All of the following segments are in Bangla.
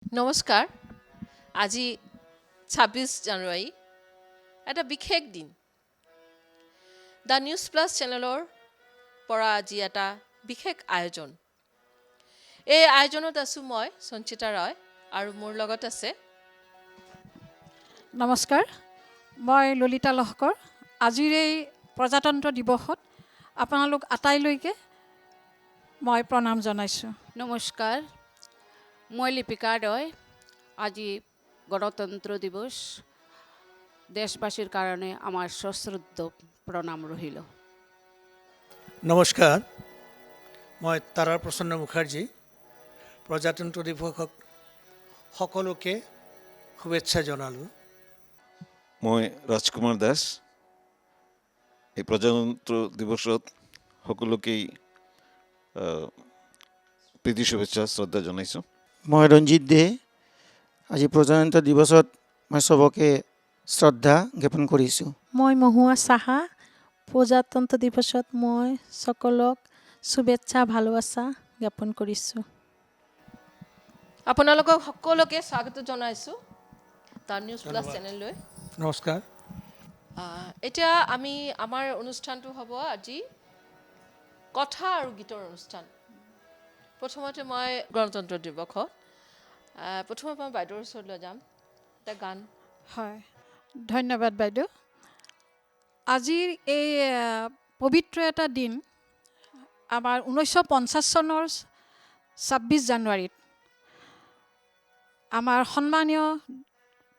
নমস্কাৰ। আজি ২৬ জানুৱাৰী এটা বিশেষ দিন। দ্য নিউজ প্লাছ চেনেলৰ পৰা আজি এটা বিশেষ আয়োজন। এই আয়োজনত আছোঁ মই সঞ্চিতা ৰয় আৰু মোৰ লগত আছে নমস্কাৰ, মই ললিতা লহকৰ। আজিৰ এই প্ৰজাতন্ত্ৰ দিৱসত আপোনালোক আটাইলৈকে মই প্ৰণাম জনাইছোঁ। নমস্কাৰ, মই লিপিকা ৰয়। আজি গণতন্ত্ৰ দিৱস। দেশবাসীৰ কাৰণে আমাৰ সশ্ৰদ্ধ প্ৰণাম ৰহিল। নমস্কাৰ, মই তাৰা প্ৰসন্ন মুখাৰ্জী। প্ৰজাতন্ত্ৰ দিৱসক সকলোকে শুভেচ্ছা জনালোঁ। মই ৰাজকুমাৰ দাস। এই প্ৰজাতন্ত্ৰ দিৱসত সকলোকেই প্ৰীতি শুভেচ্ছা শ্ৰদ্ধা জনাইছোঁ। মই ৰঞ্জিত দে। আজি প্ৰজাতন্ত্ৰ দিৱসত মই চবকে শ্ৰদ্ধা জ্ঞাপন কৰিছোঁ। মই মহুৱা চাহা। প্ৰজাতন্ত্ৰ দিৱসত মই সকলক শুভেচ্ছা ভালোবাসা জ্ঞাপন কৰিছোঁ। আপোনালোকক সকলোকে স্বাগত জনাইছোঁ দ্য নিউজ প্লাছ চেনেললৈ। নমস্কাৰ। এতিয়া আমি আমাৰ অনুষ্ঠানটো হ'ব আজি কথা আৰু গীতৰ অনুষ্ঠান। প্ৰথমতে মই গণতন্ত্ৰ দিৱসত প্ৰথমে মই বাইদেউৰ ওচৰলৈ যাম। এটা গান। হয়, ধন্যবাদ বাইদেউ। আজিৰ এই পবিত্ৰ এটা দিন, আমাৰ 1950 চনৰ 26 জানুৱাৰীত আমাৰ সন্মানীয়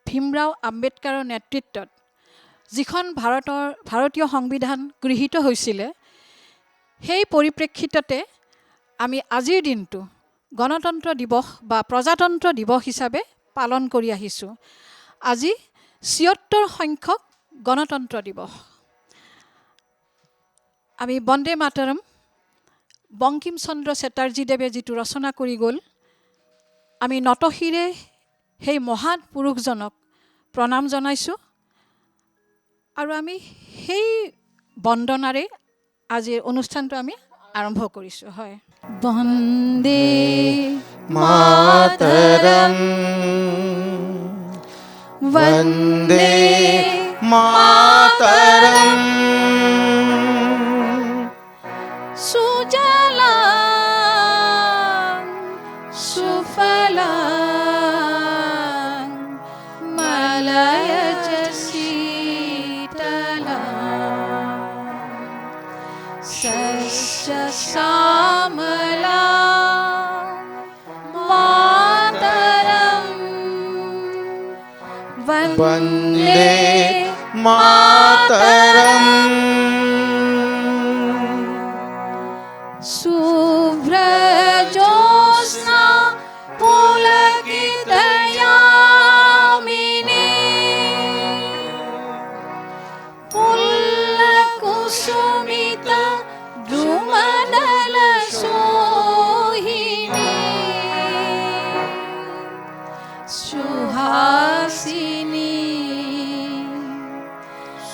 ভীমৰাও আম্বেদকাৰৰ নেতৃত্বত যিখন ভাৰতীয় সংবিধান গৃহীত হৈছিলে, সেই পৰিপ্ৰেক্ষিততে আমি আজিৰ দিনটো গণতন্ত্ৰ দিৱস বা প্ৰজাতন্ত্ৰ দিৱস হিচাপে পালন কৰি আহিছোঁ। আজি ৭৬ সংখ্যক গণতন্ত্ৰ দিৱস। আমি বন্দে মাতৰম, বংকিম চন্দ্ৰ চেটাৰ্জীদেৱে যিটো ৰচনা কৰি গ'ল, আমি নতশিৰে সেই মহান পুৰুষজনক প্ৰণাম জনাইছোঁ আৰু আমি সেই বন্দনাৰে আজিৰ অনুষ্ঠানটো আমি আৰম্ভ কৰিছোঁ। হয়, বন্দে মাতৰম বন্দে মাতৰম সুজলাং সুফলাং মলয়জ শীতলাং শস্য শ্যামলাং মাতরম বন্দে মাতরম শুভ্রজ্যোৎস্না পুলকিতয়ামিনী পুল্লকুসুমিতা দ্রুমদল সোহিনী সুহাসিনী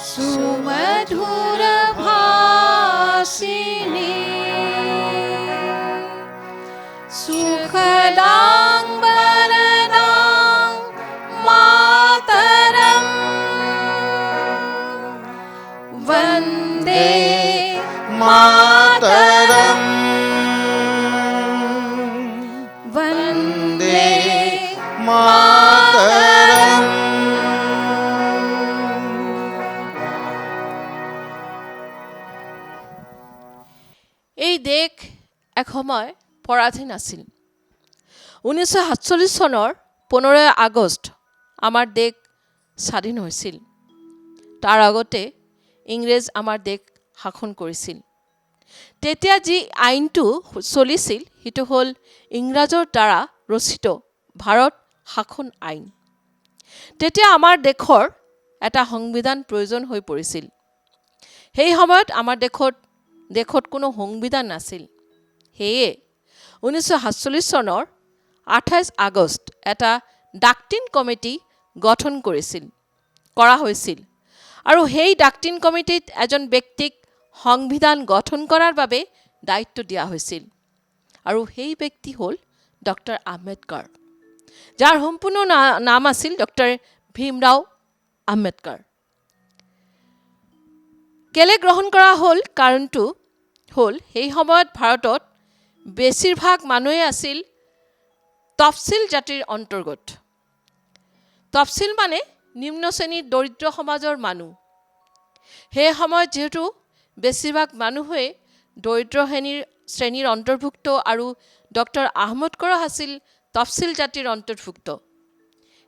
সুমধুর ভাসিনী সুখদাং বরদাং মাতরম বন্দে মাতরম বন্দে মাতরম। এই দেশ এসময় পৰাধীন আছিল। 1947 চনৰ 15 আগষ্ট আমাৰ দেশ স্বাধীন হৈছিল। তাৰ আগতে ইংৰেজ আমাৰ দেশ শাসন কৰিছিল। তেতিয়া যি আইনটো চলিছিল সেইটো হ'ল ইংৰাজৰ দ্বাৰা ৰচিত ভাৰত শাসন আইন। তেতিয়া আমাৰ দেশৰ এটা সংবিধান প্ৰয়োজন হৈ পৰিছিল। সেই সময়ত আমাৰ দেশত কোনো সংবিধান নাছিল। সেয়ে 1947 চনৰ 28 আগষ্ট এটা ডাক্ট্ৰিন কমিটি গঠন কৰা হৈছিল আৰু সেই ডাক্ট্ৰিন কমিটিত এজন ব্যক্তিক সংবিধান গঠন কৰাৰ বাবে দায়িত্ব দিয়া হৈছিল আৰু সেই ব্যক্তি হ'ল ডক্টৰ আম্বেদকাৰ। যাৰ সম্পূৰ্ণ নাম আছিল ডক্টৰ ভীমৰাও আম্বেদকাৰ। কেলে গ্ৰহণ কৰা হ'ল কাৰণটো হ'ল সেই সময়ত ভাৰতত বেছিভাগ মানুহে আছিল তফচিল জাতিৰ অন্তৰ্গত। তফচিল মানে নিম্ন শ্ৰেণীৰ দৰিদ্ৰ সমাজৰ মানুহ। সেই সময়ত যিহেতু বেছিভাগ মানুহে দৰিদ্ৰ শ্ৰেণীৰ অন্তৰ্ভুক্ত আৰু ডক্টৰ আহমেদকাৰ আছিল তফচিল জাতিৰ অন্তৰ্ভুক্ত,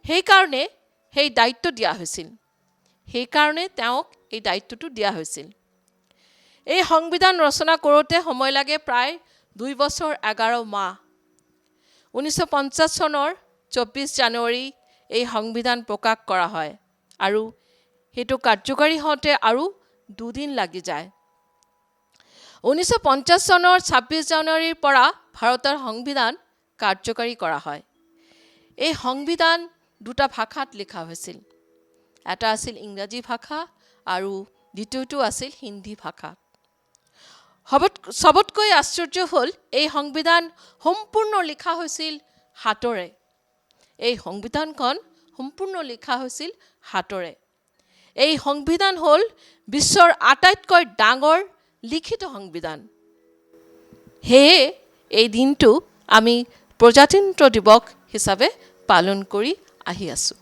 সেইকাৰণে সেই দায়িত্ব দিয়া হৈছিল। সেইকাৰণে তেওঁক এই দায়িত্বটো দিয়া হৈছিল। এই সংবিধান ৰচনা কৰোঁতে সময় লাগে প্ৰায় 2 বছৰ 11 মাহ। 1950 চনৰ 24 জানুৱাৰী এই সংবিধান প্ৰকাশ কৰা হয় আৰু সেইটো কাৰ্যকাৰী হওঁতে আৰু 2 দিন লাগি যায়। 1950 চনৰ 26 জানুৱাৰীৰ পৰা ভাৰতৰ সংবিধান কাৰ্যকাৰী কৰা হয়। এই সংবিধান 2টা ভাষাত লিখা হৈছিল। এটা আছিল ইংৰাজী ভাষা আৰু দ্বিতীয়টো আছিল হিন্দী ভাষা। সবতকৈ আশ্চৰ্য হ'ল এই সংবিধান সম্পূৰ্ণ লিখা হৈছিল হাতৰে। এই সংবিধানখন সম্পূৰ্ণ লিখা হৈছিল হাতৰে। এই সংবিধান হ'ল বিশ্বৰ আটাইতকৈ ডাঙৰ লিখিত সংবিধান। সেয়ে এই দিনটো আমি প্ৰজাতন্ত্ৰ দিৱস হিচাপে পালন কৰি আহি আছোঁ।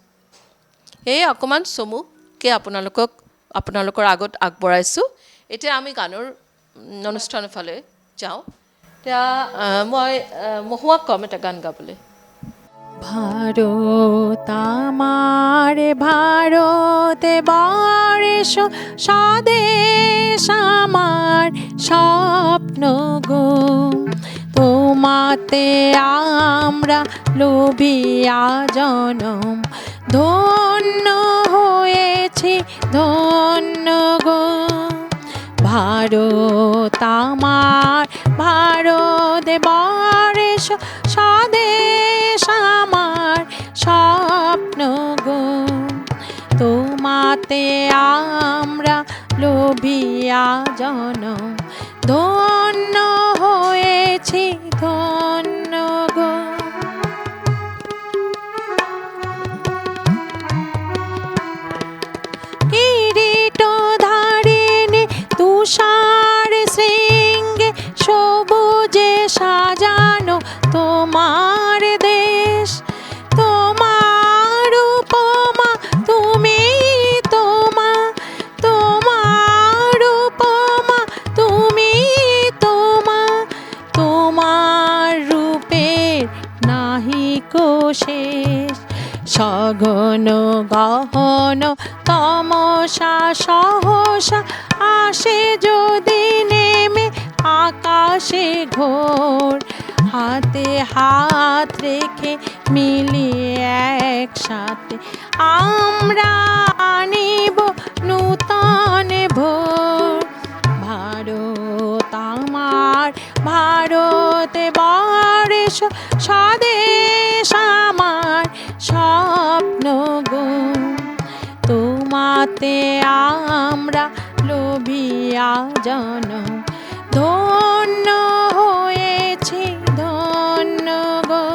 সেয়ে অকণমান চমুকৈ আপোনালোকৰ আগত আগবঢ়াইছোঁ। এতিয়া আমি গানৰ অনুষ্ঠানৰ ফালে যাওঁ। এতিয়া মই মহুৱাক ক'ম এটা গান গাবলৈ। ভারত আমার ভারতে বর্ষ স্বদেশ আমার স্বপ্ন গো, তোমাতে আমরা লোভিয়া জনম ধন্য হয়েছি ধন্য গো। ভারত আমার ভারত বর্ষ স্বদেশ আমার স্বপ্ন গো, তোমাতে আমরা লোভিয়া জনম ধন্য হয়েছি ধন্য গো। কিরীট ধারিণী তুষার শৃঙ্গে সবুজে সাজানো তোমার দেশ, তোমার উপমা তুমি তোমা, তোমার উপমা তুমি তোমা, তোমার রূপের নাহিকো শেষ। সঘন গহন তমসা সহসা আসে যদি নেমে আকাশে ঘোর, হাতে হাত রেখে মিলিয়ে একসাথে আমরা আনিব নূতন ভোর। ভারত আমার ভারত বর্ষ স্বদেশ আমার স্বপ্ন গো, তোমাতে আমরা লোভিয়া জনম ধন্য হয়েছি ধন্য গো।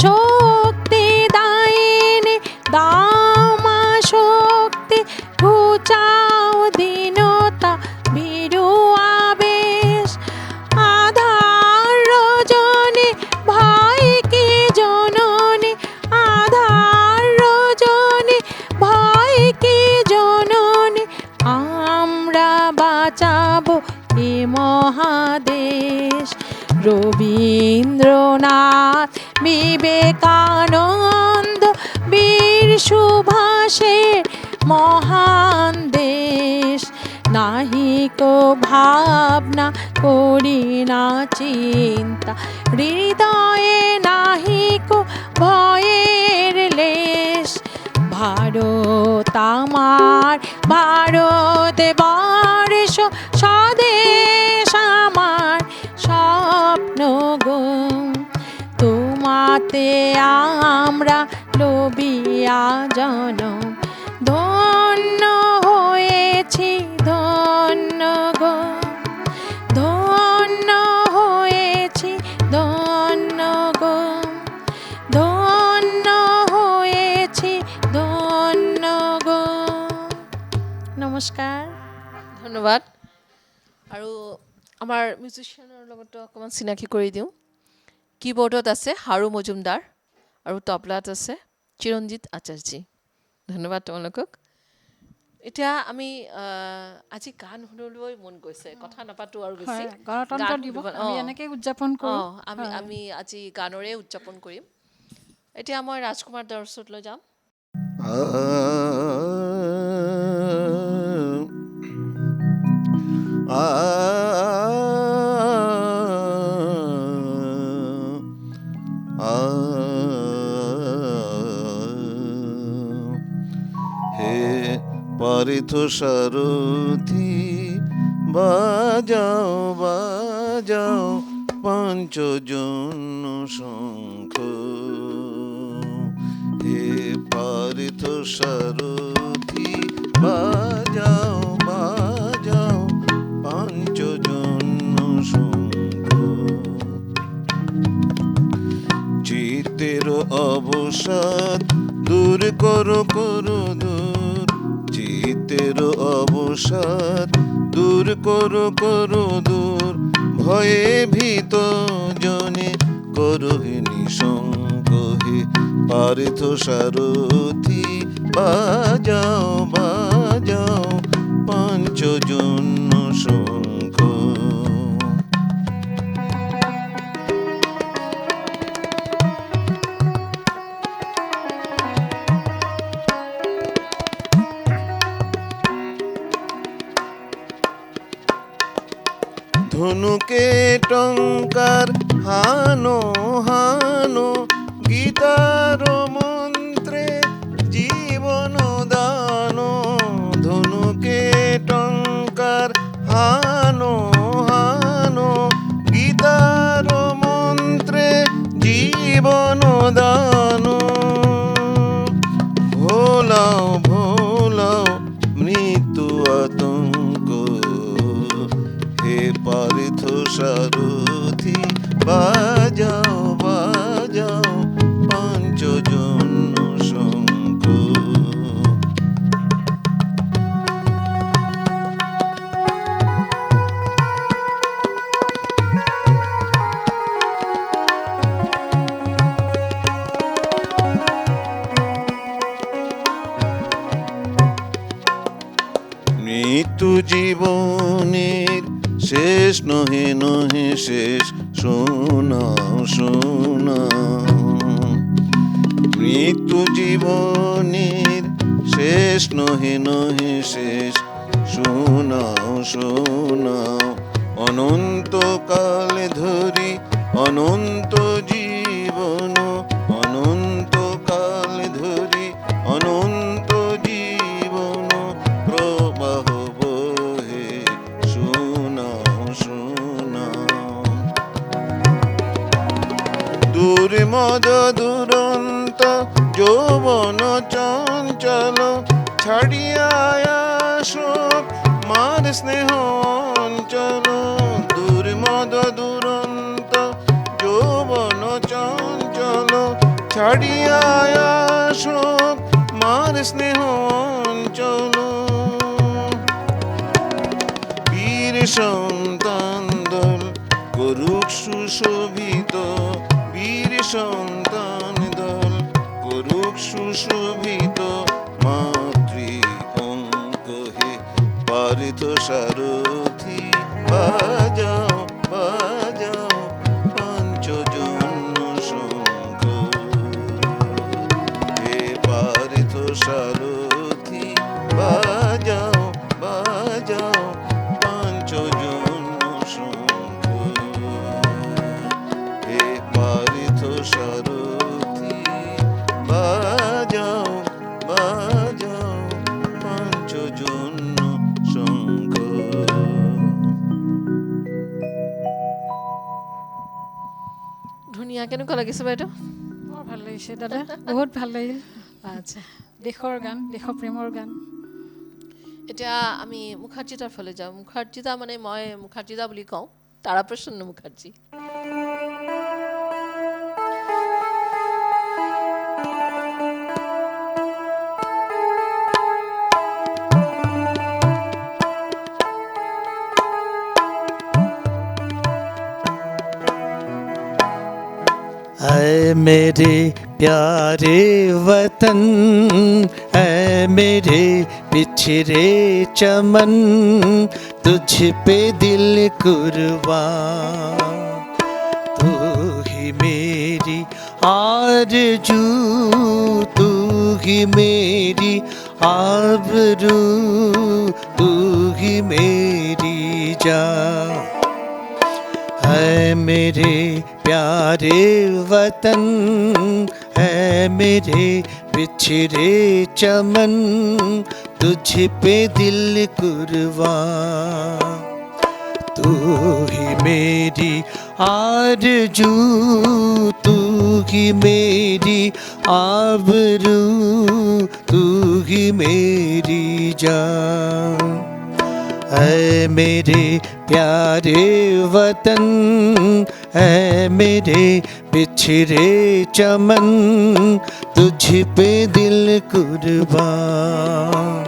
শক্তি দায়িনী দামা শক্তি ঘুচাও দীনতা ভীরু আবেশ, আধার রজনী ভয় কি জননী, আধার রজনী ভয় কি জননী, আমরা বাঁচাবো এ মহাদেশ। রবীন্দ্রনাথ বিবেকানন্দ বীর সুভাষের মহান দেশ, নাহিকো ভাবনা করি না চিন্তা, হৃদয়ে নাহিকো ভয়ের লেশ। ভারত আমার ভারত বর্ষ স্বদেশ আমার স্বপ্ন গো, তোমাতে আমরা লোভিয়া জনম ধন্য হয়েছি ধন্য গো, ধন্য ধন্যবাদ আৰু আমাৰ মিউজিচিয়ানৰ লগতো অকণমান চিনাকি কৰি দিওঁ কীবৰ্ডত আছে হাৰু মজুমদাৰ আৰু তবলাত আছে চিৰঞ্জিত আচাৰ্যী ধন্যবাদ তোমালোকক এতিয়া আমি আজি গান শুনিবলৈ মন গৈছে কথা নাপাতো আৰু বেছি হয়, গণতন্ত্ৰ গান দিৱস শুনিব- আমি অঁ। এনেকৈ উদযাপন কৰোঁ আমি আজি গানৰে উদযাপন কৰিম এতিয়া মই ৰাজকুমাৰ দাৰ ওচৰলৈ যাম হে পারিথ সারথি বাজাও বাজাও পঞ্চজন্য শঙ্খ হে পারিথ সারথি বাজাও বাজাও পঞ্চজন্য শঙ্খ চিতের অবসাদ দূর করো করো দূর চিতের অবসাদ দূর করো করো দূর ভয়ে ভীত জনে করো হে নিঃশঙ্ক হে পারিথ সারথি বাজাও বাজাও পঞ্চজন্য শঙ্খ ধনুকে টঙ্কার হানো হানো গীতার মন্ত্রে জীবন দানো ধনুকে টঙ্কার হানো হানো গীতার মন্ত্রে জীবন দানো ভোলাও ভোলাও মৃত্যু আতঙ্ক হে পারিথ সারথি বাজাও বাজাও পঞ্চজন্য শঙ্খ মৃত্যু জীবনের শেষ নহে নহে শেষ শোনাও শোনাও মৃত্যু জীবনের শেষ নহে নহে শেষ শোনাও শোনাও অনন্তকাল ধরি অনন্ত জীবন অনন্তকাল ধরি অনন্ত জীবন প্রবাহ বহে শোনাও শোনাও দুর্মদ দুরন্ত যৌবন চঞ্চল ছাড়িয়া আসো মার স্নেহ অঞ্চল দুর্মদ দুরন্ত যৌবন চঞ্চল ছাড়িয়া আসো মার স্নেহ অঞ্চল বীর সন্তান দল করুক সুশোভিত বীর সন্তান দল করুক সুশোভিত মাতৃ অঙ্ক হে পারিথ সারথি বাজাও বাজাও পঞ্চজন্য শঙ্খ হে পারিথ সারথি বাজাও বাজাও পঞ্চজন্য শঙ্খ হে পারিথ সারথি বাজাও বাজাও পঞ্চজন্য শঙ্খ ধুনীয়া কেনেকুৱা লাগিছে বাইদেউ বৰ ভাল লাগিছে দাদা বহুত ভাল লাগিল আচ্ছা দেশৰ গান দেশপ্ৰেমৰ গান এতিয়া আমি মুখাৰ্জীদাৰ ফালে যাওঁ মুখাৰ্জীদা মানে মই মুখাৰ্জীদা বুলি কওঁ তাৰাপ্ৰসন্ন মুখাৰ্জী ऐ मेरे प्यारे वतन, ऐ मेरे पिछड़े चमन, तुझ पे दिल कुर्बान। तू ही मेरी आरज़ू, तू ही मेरी आबरू, तू ही मेरी जान। है मेरे प्यारे वतन, है मेरे पिछड़े चमन, तुझ पे दिल कुर्बान। तू ही मेरी आरज़ू, तू ही मेरी आबरू, तू ही मेरी जान। ऐ मेरे प्यारे वतन, ऐ मेरे पिछड़े चमन, तुझ पे दिल कुर्बान।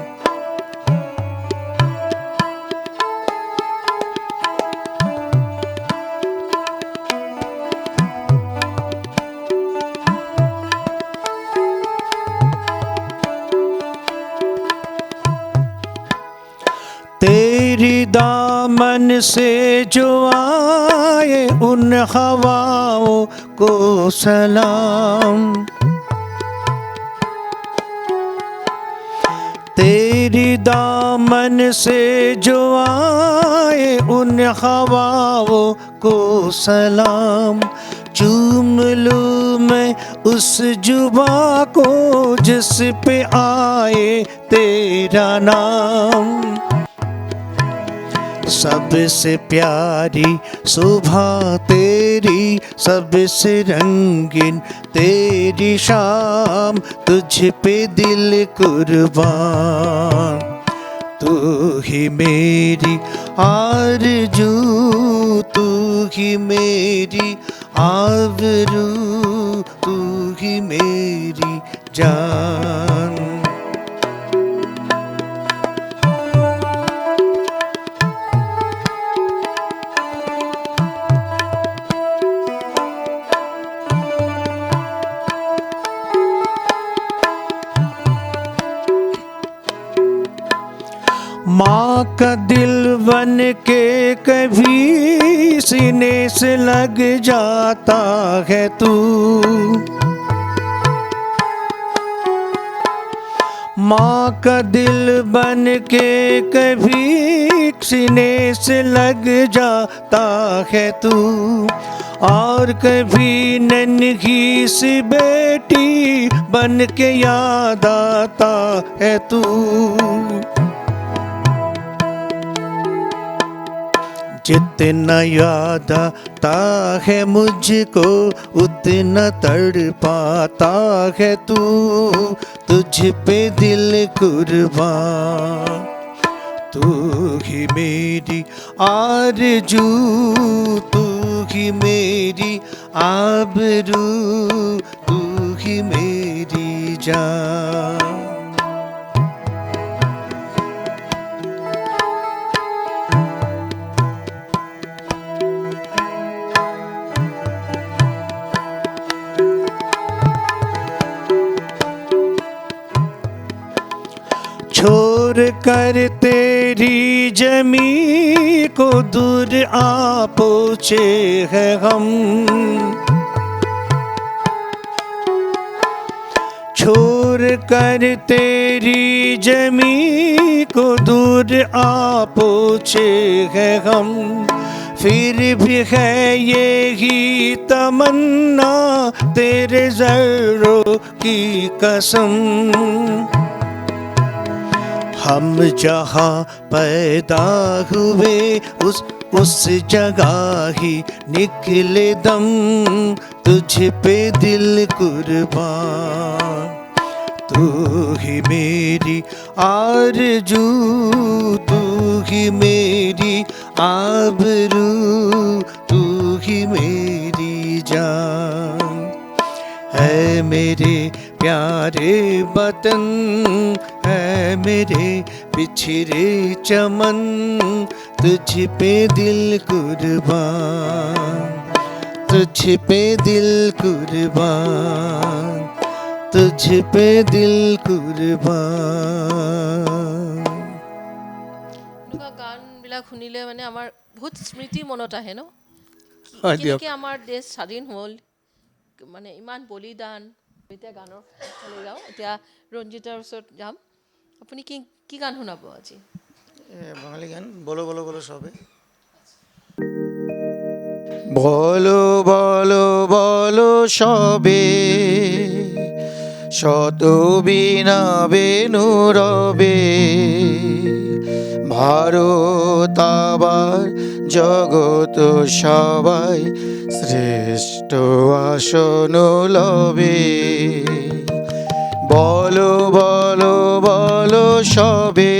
तेरी दामन से जो आए उन हवाओं को सलाम। तेरी दामन से जो आए उन हवाओं को सलाम। चूम लूँ मैं उस जुबा को जिस पे आए तेरा नाम। सबसे प्यारी सुबह तेरी, सबसे रंगीन तेरी शाम, तुझ पे दिल कुर्बान। तू ही मेरी आरज़ू, तू ही मेरी आबरू, तू ही मेरी जान। माँ का दिल बन के कभी सीने से लग जाता है तू। माँ का दिल बन के कभी सीने से लग जाता है तू। और कभी नन्ही सी बेटी बन के याद आता है तू। जितना याद आता है मुझको उतना तड़पाता है तू। तुझ पे दिल कुर्बान। तू ही मेरी आरज़ू, तू ही मेरी आबरू, तू ही मेरी जान। छोड़ कर तेरी जमी को दूर आ पहुँचे हैं हम। छोड़ कर तेरी जमी को दूर आ पहुँचे हैं हम। फिर भी है यही तमन्ना तेरे ज़र्रों की कसम। हम जहाँ पैदा हुए उस जगह ही निकले दम। तुझ पे दिल कुर्बान। तू ही मेरी आरज़ू, तू ही मेरी आबरू, तू ही मेरी जान। है मेरे प्यारे वतन, है मेरे पिछड़े चमन, तुझ पे दिल कुर्बान। तुझ पे दिल कुर्बान, तुझ पे दिल कुर्बान। এনেকুৱা গানবিলাক শুনিলে মানে আমাৰ বহুত স্মৃতি মনত আহে ন হয় দিয়ক। কেনেকৈ আমাৰ দেশ স্বাধীন হ'ল, মানে ইমান বলিদান। এতিয়া গানৰ ফালে যাওঁ, এতিয়া ৰঞ্জিতৰ ওচৰত যাম। আপুনি কি কি গান শুনাব আজি? বাঙালি গান বলো বলো বলো সবে। বলো বলো বলো সবে, শত বীণা বেনু রবে, ভারত আবার জগত সবাই শ্রেষ্ঠ আসন লবে। বলো বলো বলো সবে,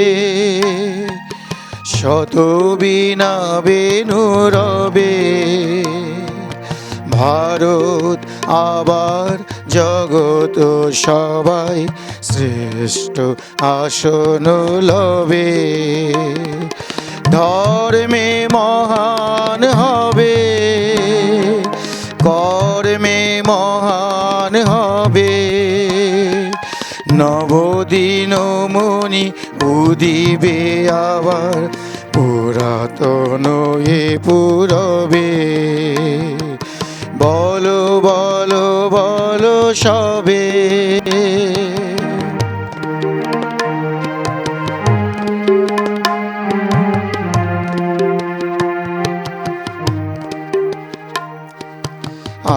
শত বীণা বেনু রবে, ভারত আবার জগত সবাই শ্রেষ্ঠ আসন লবে। ধর্মে মহান হবে, কর্মে মহান হবে, নবদিন মণি উদিবে আবার পুরাতন এ পুরবে। বলো বলো বলো সবে।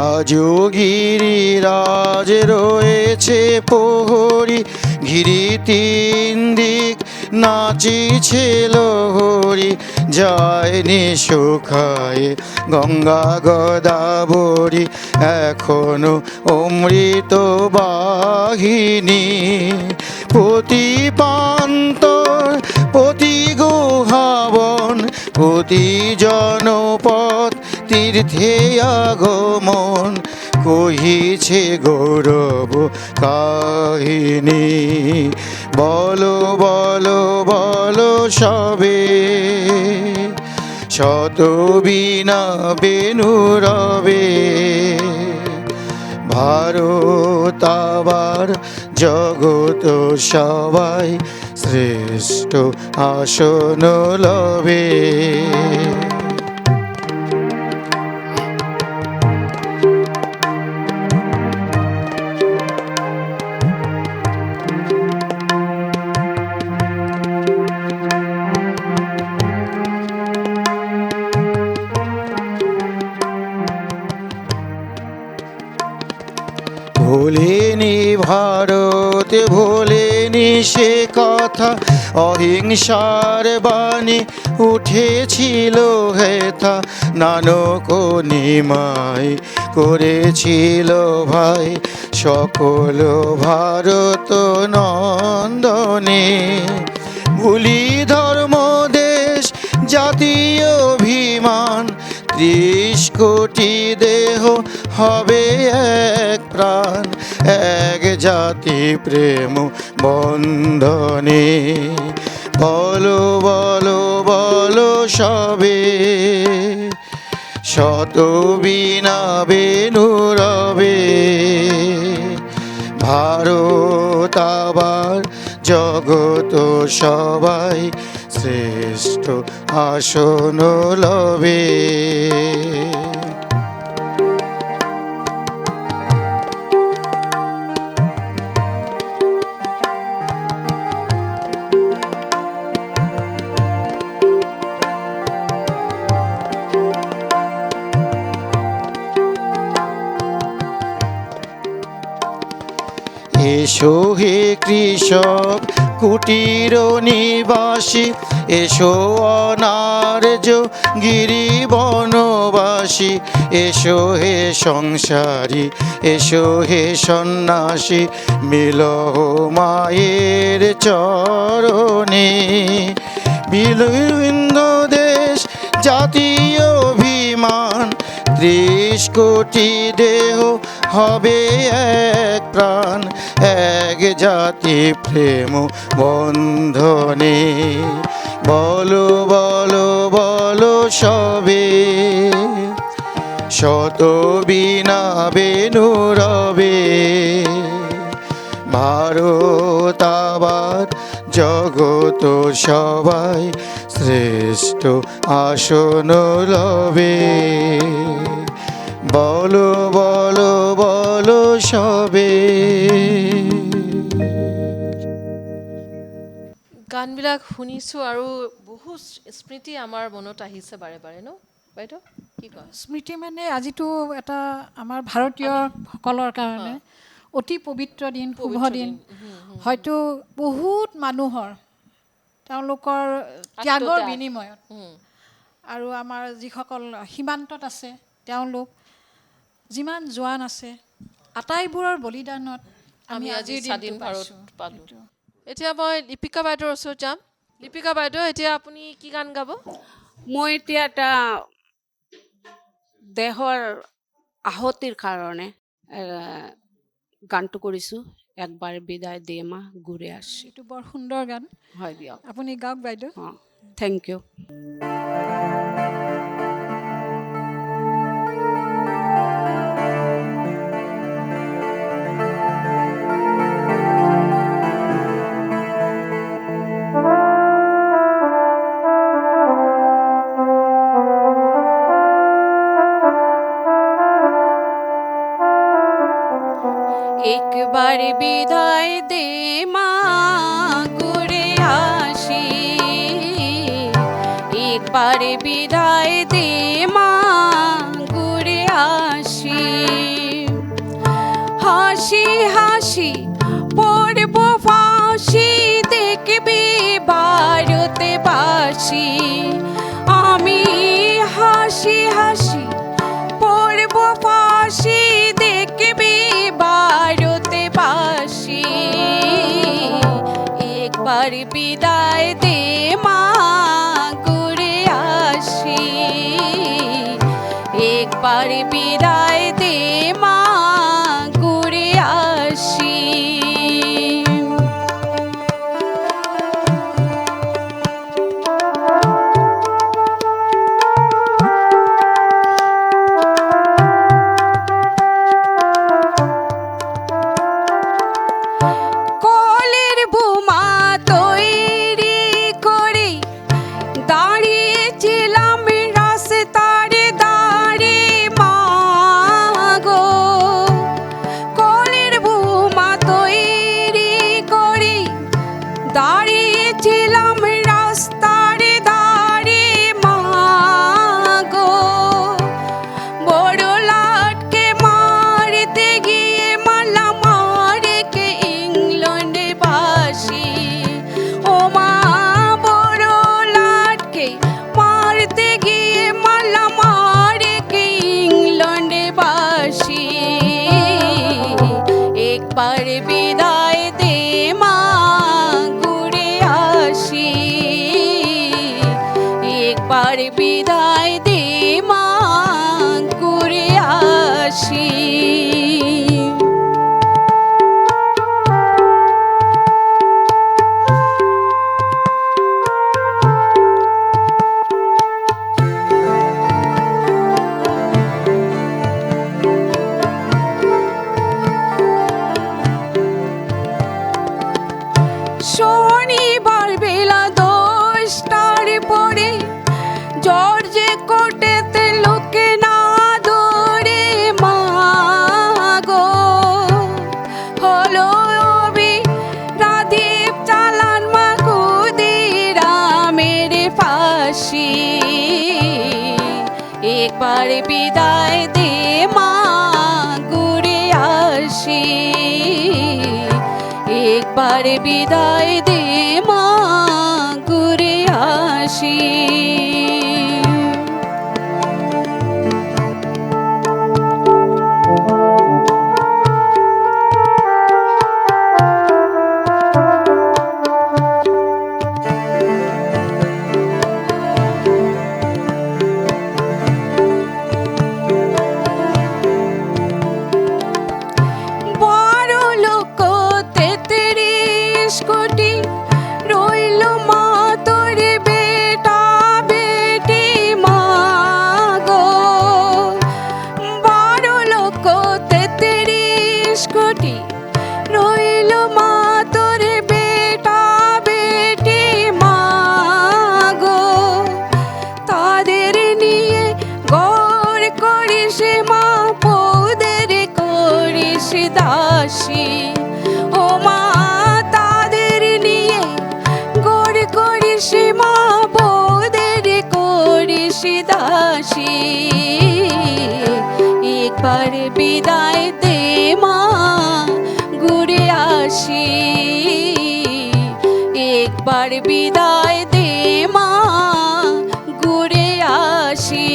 আজও গিরিরাজ রয়েছে প্রহরী, গিরি তিন দিক নাচিছে লোহরী, যায়নি শুকায় গঙ্গা গোদাবরী, এখনো অমৃত বাহিনী। প্রতি প্রান্তর প্রতি গুহাবন প্রতি জনপদ তীর্থে আগমন, কহিছে গৌরব কাহিনী। বলো বলো বলো সবে, শত বীণা বেনু রবে, ভারত আবার জগত সবাই শ্রেষ্ঠ আসন লবে। ভোলেনি ভারত ভোলেনি সে কথা, অহিংসার বাণী উঠেছিল হেথা, নানক নিমাই করেছিল ভাই সকল ভারত নন্দনে। ভুলি ধর্ম দেশ জাতীয় অভিমান, 30 কোটি দেহ হবে এক প্রাণ, এক জাতি প্রেম বন্ধনে। বলো বলো বলো সবে, শত বীণা বেনু রবে, ভারত আবার জগত সবাই শ্রেষ্ঠ আসন লবে। এসো হে কৃষক কুটির নিবাসী, এসো অনার্য গিরি বনবাসী, এসো হে সংসারী এসো হে সন্ন্যাসী, মিলহ মায়ের চরণে। বিলুন্দ দেশ জাতীয় অভিমান, 30 কোটি দেহ হবে এক প্রাণ, এক জাতি প্রেম বন্ধনে। বলো বলো বলো সবে, শত বিনা বেনু রবে ভারত আবার জগত সবাই শ্রেষ্ঠ আসন লবে বলো বলো বলো সবে। গানবিলাক শুনিছোঁ আৰু বহু স্মৃতি আমাৰ মনত আহিছে বাৰে বাৰে ন বাইদেউ কি কয়? স্মৃতি মানে আজিতো এটা আমাৰ ভাৰতীয়সকলৰ কাৰণে অতি পবিত্ৰ দিন, শুভ দিন। হয়তো বহুত মানুহৰ তেওঁলোকৰ ত্যাগৰ বিনিময়ত আৰু আমাৰ যিসকল সীমান্তত আছে তেওঁলোক যিমান জোৱান আছে আটাইবোৰৰ বলিদানত আমি আজিৰ স্বাধীন দিনটো ভাৰত পাইছোঁ। পালোঁ। এতিয়া মই লিপিকা বাইদেউৰ ওচৰত যাম। লিপিকা বাইদেউ, এতিয়া আপুনি কি গান গাব? মই এতিয়া এটা দেহৰ আহতিৰ কাৰণে গানটো কৰিছোঁ, একবাৰ বিদায় দে মা ঘূৰে আসি। এইটো বৰ সুন্দৰ গান, হয় দিয়ক। আপুনি গাওক বাইদেউ। অঁ, থেংক ইউ। একবার বিদায় দে মা ঘুরে আসি, একবার বিদায় দে মা ঘুরে আসি। হাসি হাসি পড়ব ফাঁসি, দেখবি ভারতবাসী। আমি হাসি হাসি পড়ব ফাঁসি, দেখবি ভারতবাসী। একবার বিদায় দে মা ঘুরে আসি, একবার বিদায় দে মা ঘুরে আসি। কলের বোমা তৈরি করে দাঁড়িয়েছিলাম রাস্তার ধারে মা গো। কলের বোমা তৈরি করে দাঁড়িয়েছিলাম রাস্তার ধারে মা গো। বড় লাটকে মারতে গিয়ে মারলাম মারকে ইংল্যান্ডে বাসি। ও মা বড় লাটকে মারতে গিয়ে মারলাম মারকে ইংল্যান্ডে বাসি। একবার বিদায় দে মা ঘুরে আসি, একবার বিদায় দে মা ঘুরে আসি। শনিবার বেলা 10টার পরে জর্জে কোটেতে লোকে না ধরে মা গো। হলো রাদীপ চালান মা ক্ষুদিরামের ফাঁসি। একবার বিদায় দে মা ঘুরে আসি, একবার বিদায় দে মা ঘুরে আসি। বড় লোক 33 কোটি সে মা বৌদের করিস দাসী ও মা তাদের নিয়ে গড় করিস মা বৌদের করিস দাসী একবার বিদায় দে মা ঘুরে আসি একবার বিদায় দে মা ঘুরে আসি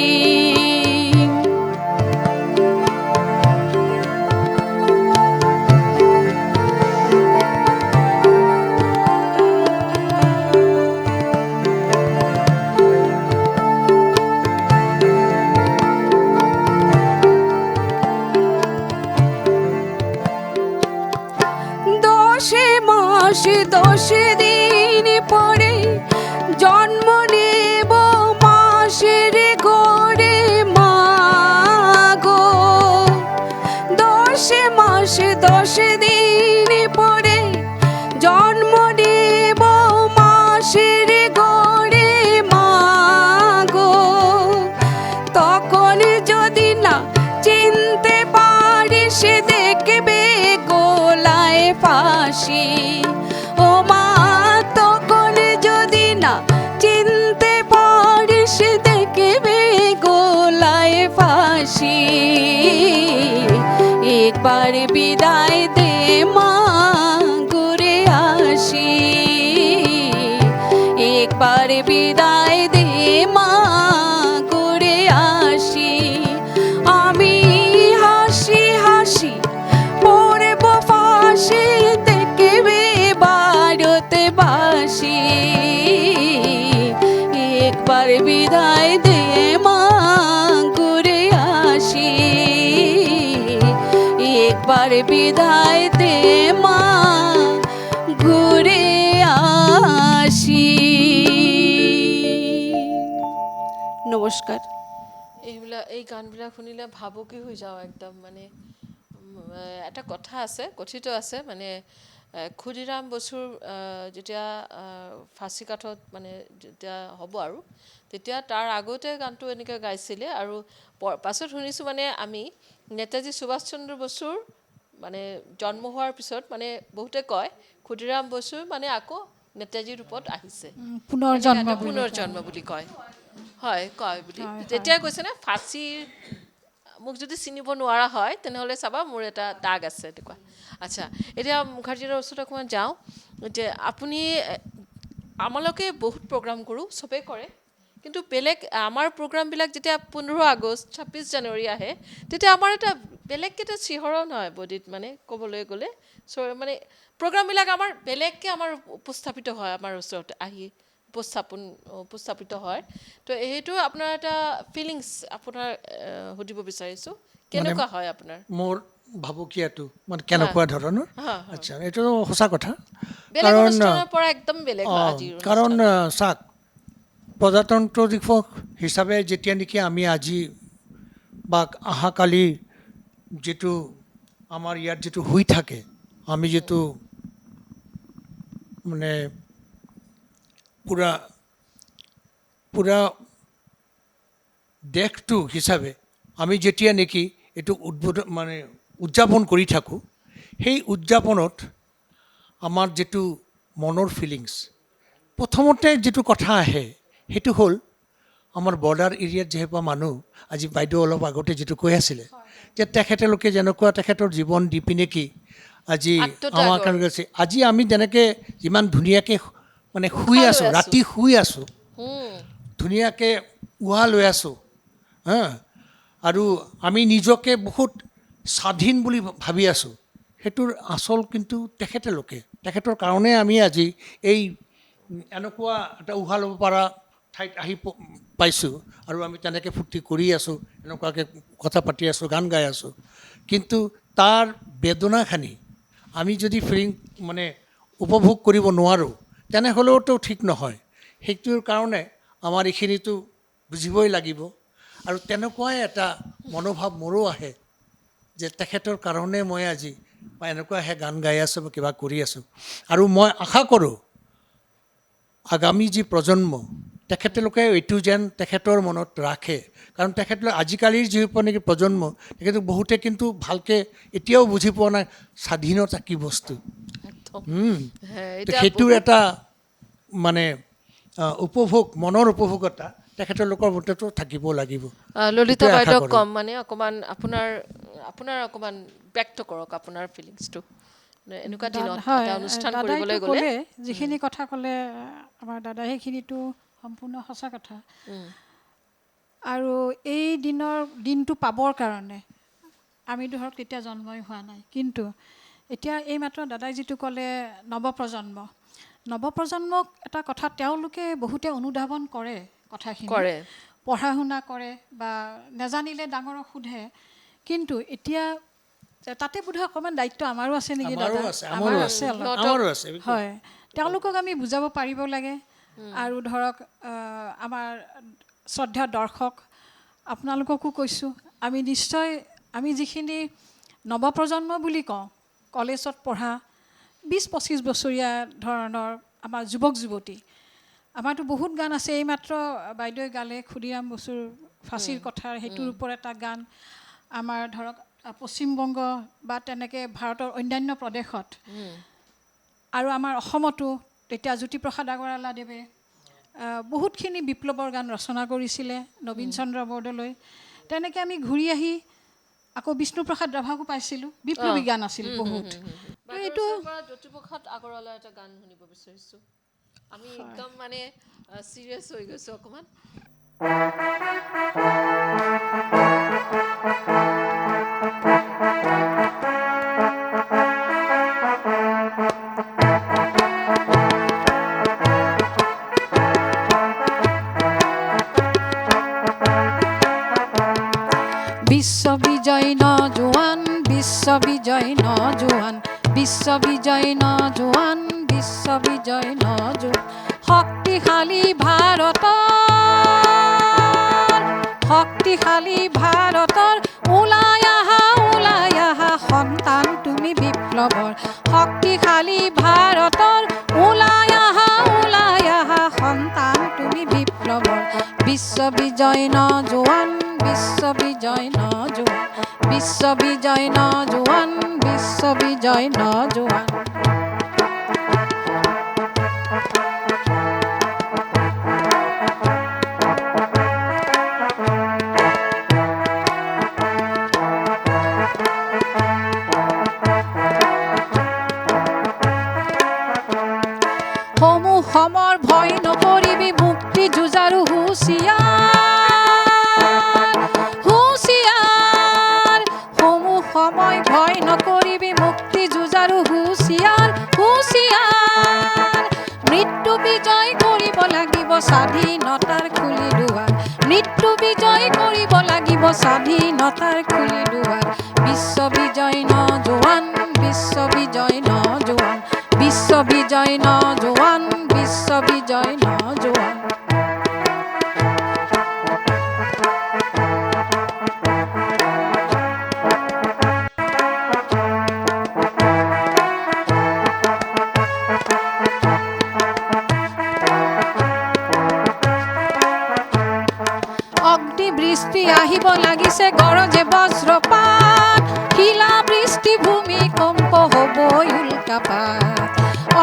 দশে মাসে 10 দিন পরে জন্ম নেব মাসের গড়ে মা গো 10 মাসে 10 দিন পরে জন্ম নেব মাসের গড়ে মা গো তখন যদি না চিনতে পারিস দেখবে গোলায় ফাঁসি ও মা তখন যদি না চিনতে পারিস দেখবে গোলায় ফাঁসি একবার বিদায় দে মা ঘুরে আসি একবার বিদায় দে মা ঘুরে আসি আমি হাসি হাসি পড়ব ফাঁসি দেখবে ভারতে বাসি একবার বিদায় দে মা ঘুরে আসি একবার বিদায় দে মা ঘুরে আসি নমস্কার এই গানবিলাক শুনিলে ভাবুকি হৈ যাওঁ একদম মানে এটা কথা আছে কথিত আছে মানে ক্ষুদিৰাম বসুৰ যেতিয়া ফাঁচী কাঠত মানে যেতিয়া হ'ব আৰু তেতিয়া তাৰ আগতে গানটো এনেকৈ গাইছিলে আৰু পাছত শুনিছোঁ মানে আমি নেতাজী সুভাষ চন্দ্ৰ বসুৰ মানে জন্ম হোৱাৰ পিছত মানে বহুতে কয় ক্ষুদিৰাম বসু মানে আকৌ নেতাজী ৰূপত আহিছে পুনৰ্জন্ম বুলি কয় হয় কয় বুলি তেতিয়া কৈছে নে ফাঁচীৰ মোক যদি চিনিব নোৱাৰা হয় তেনেহ'লে চাবা মোৰ এটা দাগ আছে তেনেকুৱা আচ্ছা এতিয়া মুখাৰ্জীৰ ওচৰত অকণমান যাওঁ যে আপুনি আমালোকে বহুত প্ৰগ্ৰাম কৰোঁ চবেই কৰে কিন্তু বেলেগ আমাৰ প্ৰগ্ৰামবিলাক যেতিয়া 15 আগষ্ট 26 জানুৱাৰী আহে তেতিয়া আমাৰ এটা বেলেগকৈ এটা চিহৰণ হয় বডিত মানে ক'বলৈ গ'লে মানে প্ৰগ্ৰামবিলাক আমাৰ বেলেগকৈ আমাৰ উপস্থাপিত হয় আমাৰ ওচৰত আহি উপস্থাপিত হয় তো সেইটো আপোনাৰ এটা ফিলিংছ আপোনাৰ সুধিব বিচাৰিছোঁ কেনেকুৱা হয় আপোনাৰ মোৰ ভাবুকিয়াটো মানে কেনেকুৱা ধৰণৰ আচ্ছা এইটো সঁচা কথা বেলেগ অনুষ্ঠানৰ পৰা একদম বেলেগ হয় আজিৰ কাৰণ চাওক প্ৰজাতন্ত্ৰ দিৱস হিচাপে যেতিয়া নেকি আমি আজি বা অহাকালি যিটো আমাৰ ইয়াত যিটো হৈ থাকে আমি যিটো মানে পুৰা দেশটো হিচাপে আমি যেতিয়া নেকি এইটো মানে উদযাপন কৰি থাকোঁ সেই উদযাপনত আমাৰ যিটো মনৰ ফিলিংছ প্ৰথমতে যিটো কথা আহে সেইটো হ'ল আমাৰ বৰ্ডাৰ এৰিয়াত যিহেতু মানুহ আজি বাইদেউ অলপ আগতে যিটো কৈ আছিলে যে তেখেতলোকে যেনেকুৱা তেখেতৰ জীৱন দি পিনে কি আজি আমাৰ কাৰণে আছে আজি আমি যেনেকৈ যিমান ধুনীয়াকৈ মানে শুই আছোঁ ৰাতি শুই আছোঁ ধুনীয়াকৈ উশাহ লৈ আছোঁ আৰু আমি নিজকে বহুত স্বাধীন বুলি ভাবি আছোঁ সেইটোৰ আচল কিন্তু তেখেতৰ কাৰণে আমি আজি এই এনেকুৱা এটা উশাহ ল'ব পৰা ঠাইত আহি পাইছোঁ আৰু আমি তেনেকৈ ফূৰ্তি কৰি আছোঁ এনেকুৱাকৈ কথা পাতি আছোঁ গান গাই আছোঁ কিন্তু তাৰ বেদনাখিনি আমি যদি মানে উপভোগ কৰিব নোৱাৰোঁ তেনেহ'লেওতো ঠিক নহয় সেইটোৰ কাৰণে আমাৰ এইখিনিতো বুজিবই লাগিব আৰু তেনেকুৱাই এটা মনোভাৱ মোৰো আহে যে তেখেতৰ কাৰণে মই আজি বা এনেকুৱাহে গান গাই আছোঁ বা কিবা কৰি আছোঁ আৰু মই আশা কৰোঁ আগামী যি প্ৰজন্ম তেখেতলোকে এইটো যেন তেখেতৰ মনত ৰাখে কাৰণ তেখেতলোক আজিকালিৰ যিবোৰ নেকি প্ৰজন্ম তেখেতলোক বহুতে কিন্তু ভালকৈ এতিয়াও বুজি পোৱা নাই স্বাধীনতা কি বস্তু একদম তো সেইটোৰ এটা মানে উপভোগ মনৰ উপভোগতা তেখেতলোকৰ মতেতো থাকিব লাগিব ললিতা সেইটোৱে আশা বাইদেউক কৰোঁ। কম মানে অকণমান আপোনাৰ অকণমান ব্যক্ত কৰক আপোনাৰ ফিলিংছটো এনেকুৱা দিনত হয়, এটা অনুষ্ঠান দাদাইতো কৰিবলৈ গ'লে ক'লে, যিখিনি কথা ক'লে আমাৰ দাদাই সেইখিনিতো সম্পূৰ্ণ সঁচা কথা আৰু এই দিনটো পাবৰ কাৰণে আমি ধৰক তেতিয়া জন্মই হোৱা নাই কিন্তু এতিয়া এইমাত্ৰ দাদাই যিটো ক'লে নৱপ্ৰজন্মক এটা কথা তেওঁলোকে বহুতে অনুধাৱন কৰে কথাখিনি কৰে পঢ়া শুনা কৰে বা নাজানিলে ডাঙৰক সোধে কিন্তু এতিয়া তাতে বোধহয় অকণমান দায়িত্ব আমাৰো আছে নেকি দাদা আমাৰো আছে অলপ আমাৰো আছে হয় তেওঁলোকক আমি বুজাব পাৰিব লাগে আৰু ধৰক আমাৰ শ্ৰদ্ধা দৰ্শক আপোনালোককো কৈছোঁ আমি নিশ্চয় আমি যিখিনি নৱপ্ৰজন্ম বুলি কওঁ কলেজত পঢ়া 20-25 বছৰীয়া ধৰণৰ আমাৰ যুৱক যুৱতী আমাৰতো বহুত গান আছে এইমাত্ৰ বাইদেৱে গালে ক্ষুদিৰাম বসুৰ ফাঁচীৰ কথাৰ সেইটোৰ ওপৰত এটা গান আমাৰ ধৰক পশ্চিমবংগ বা তেনেকৈ ভাৰতৰ অন্যান্য প্ৰদেশত আৰু আমাৰ অসমতো তেতিয়া জ্যোতিপ্ৰসাদ আগৰৱালাদেৱে বহুতখিনি বিপ্লৱৰ গান ৰচনা কৰিছিলে নবীন চন্দ্ৰ বৰদলৈ তেনেকৈ আমি ঘূৰি আহি আকৌ বিষ্ণুপ্ৰসাদ ৰাভাকো পাইছিলোঁ বিপ্লৱী গান আছিল বহুত এইটো জ্যোতিপ্ৰসাদ আগৰৱালাৰ এটা গান শুনিব বিচাৰিছোঁ আমি একদম মানে চিৰিয়াছ হৈ গৈছোঁ অকণমান বিশ্ববিজয় নজোৱান বিশ্ববিজয় নজোৱান বিশ্ববিজয় নজোৱান বিশ্ববিজয় নজোৱান শক্তিশালী ভাৰতৰ ওলাই আহা সন্তান তুমি বিপ্লৱৰ শক্তিশালী ভাৰতৰ ওলাই আহা সন্তান তুমি বিপ্লৱৰ বিশ্ববিজয় নজোৱান বিশ্ববিজয় নজোৱান বিশ্ববিজয় নজোৱান বিশ্ববিজয় নজোৱান সমূহ সমৰ ভয় নকৰিবি মুক্তি যুঁজাৰু হুঁচিয়াৰ সমূহ সময় ভয় নকৰিবি মুক্তি যুঁজাৰু হুঁচিয়াৰ মৃত্যু বিজয় কৰিব লাগিব স্বাধীনতাৰ খুলি দুৱাৰ মৃত্যু বিজয় কৰিব লাগিব স্বাধীনতাৰ খুলি দুৱাৰ বিশ্ববিজয় নজোৱান বিশ্ববিজয় নজোৱান বিশ্ববিজয় নজোৱান বিশ্ববিজয় নজোৱান অগ্নিবৃষ্টি আহিব লাগিছে গৰজে বজ্ৰপাত শিলা বৃষ্টি ভূমিকম্প হ'বই উল্কাপাত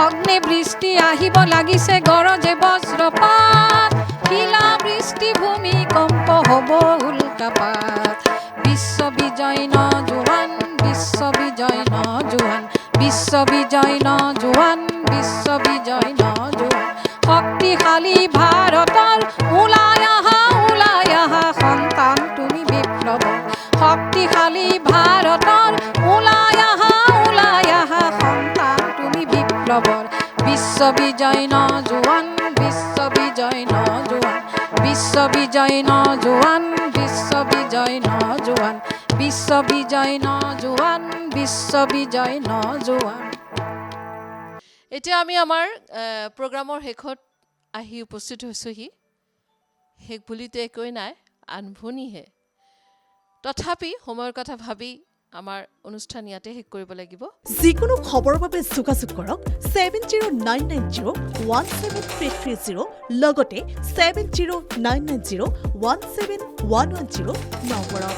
অগ্নিবৃষ্টি আহিব লাগিছে গৰজে বজ্ৰপাত শিলা বৃষ্টি ভূমিকম্প হ'ব উল্কাপাত বিশ্ববিজয় নজোৱান বিশ্ববিজয় নজোৱান বিশ্ববিজয় নজোৱান বিশ্ববিজয় নজোৱান শক্তিশালী ভাৰতৰ ওলাই আহা সন্তান তুমি বিপ্লৱৰ শক্তিশালী ভাৰতৰ ওলাই আহা সন্তান তুমি বিপ্লৱৰ বিশ্ববিজয় নজোৱান বিশ্ববিজয় নজোৱান বিশ্ববিজয় নজোৱান বিশ্ববিজয় নজোৱান বিশ্ববিজয় নজোৱান বিশ্ববিজয় নজোৱান এতিয়া আমি আমাৰ প্ৰগ্ৰামৰ শেষত আহি উপস্থিত হৈছোঁহি শেষ বুলিতো একোৱেই নাই আৰম্ভণিহে তথাপি সময়ৰ কথা ভাবি আমাৰ অনুষ্ঠান ইয়াতে শেষ কৰিব লাগিব। যিকোনো খবৰৰ বাবে যোগাযোগ কৰক 7099017330 লগতে 7099017110 নম্বৰত।